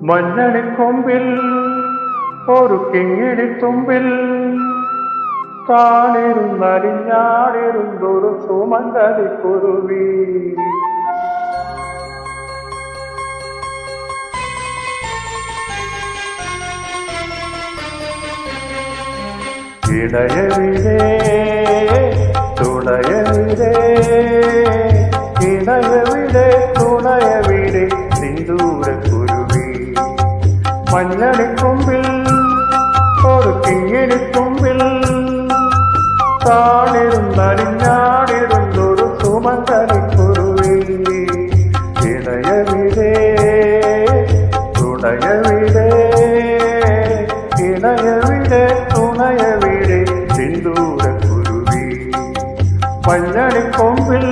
മഞ്ഞണിക്കൊമ്പിൽ ഒരു കിങ്ങിണിത്തുമ്പിൽ താണിരുന്നരിഞ്ഞാടിരുന്നൊരു സുമംഗലിക്കുരുവി. ഇടയവിടെ തുണയവിടെ ഇടയവിടെ തുണയവിടെ സിന്ദൂരക്കുരുവി. മഞ്ഞണിക്കൊമ്പിൽ ഒരു കിങ്ങിണിത്തുമ്പിൽ താണിരുന്നരിഞ്ഞാടിരുന്നൊരു സുമംഗലിക്കുരുവി. ഇടയവിടെ തുണയവിടെ ഇടയവിടെ തുണയവിടെ സിന്ദൂരക്കുരുവി. മഞ്ഞണിക്കൊമ്പിൽ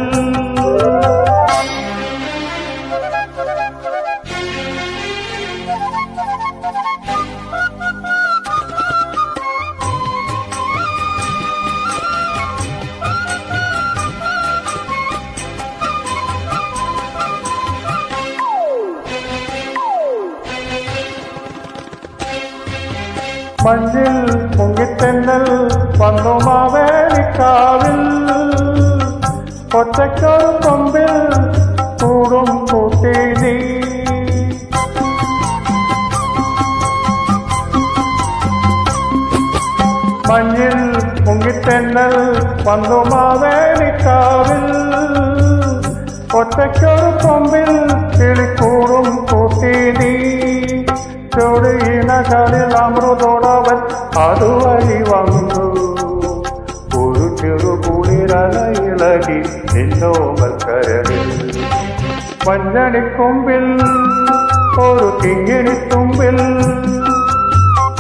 മഞ്ഞിൽ മുങ്ങിത്തെന്നൽ വന്നു മാവേലിക്കാവിൽ ഒറ്റയ്ക്കൊരു കൊമ്പിൽ കൂടും കൂട്ടി നീ. മഞ്ഞിൽ മുങ്ങിത്തെന്നൽ വന്നു മാവേലിക്കാവിൽ ഒറ്റയ്ക്കൊരു കൊമ്പിൽ കിളിക്കൂടും കൂട്ടി നീ. ചൊടിയിണകളിൽ അമൃതോടവൻ അതുവഴി വന്നു ഒരു ചെറു കുളിരലയിളകി നിന്നോമൽ കരളിൽ. മഞ്ഞണിക്കൊമ്പിൽ ഒരു കിങ്ങിണിത്തുമ്പിൽ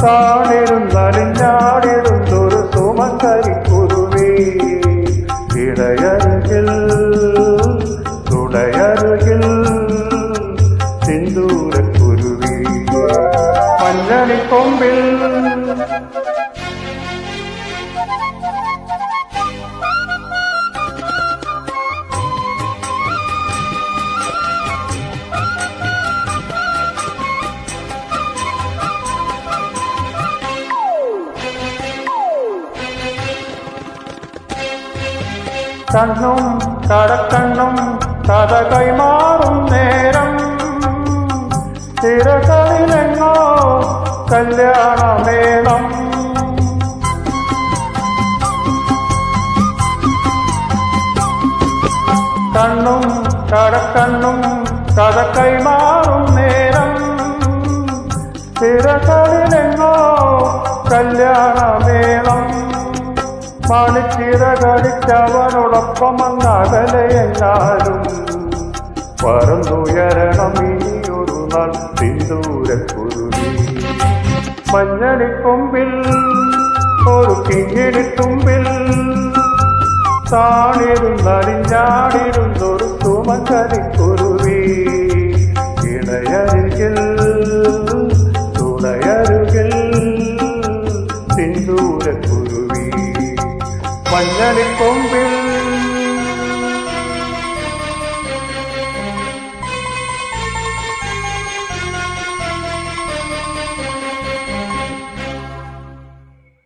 താണിരുന്നരിഞ്ഞാടിരുന്നൊരു സുമംഗലിക്കുരുവി. ഇടയരുകിൽ തുടയരുകിൽ സിന്ദൂരക്കുരുവി. മഞ്ഞണിക്കൊമ്പിൽ കണ്ണും കടക്കണ്ണും കഥ കൈമാറും നേരം തിരകളിലെങ്ങോ കല്യാണമേളം. കണ്ണും കടക്കണ്ണും കഥ കൈമാറും നേരം തിരകളിലെങ്ങോ കല്യാണമേളം. മണിച്ചിറകടിച്ചവനോടൊപ്പം അങ്ങകലെയെങ്ങാനും പറന്നുയരണം ഇനിയൊരു നാൾ സിന്ദൂരക്കുരുവി. മഞ്ഞണിക്കൊമ്പിൽ ഒരു കിങ്ങിണിത്തുമ്പിൽ താണിരുന്നരിഞ്ഞാടിരുന്നൊരു സുമംഗലിക്കുരുവി. ഇടയരുകിൽ തുണയരുകിൽ സിന്ദൂരക്കുരുവി. മഞ്ഞണിക്കൊമ്പിൽ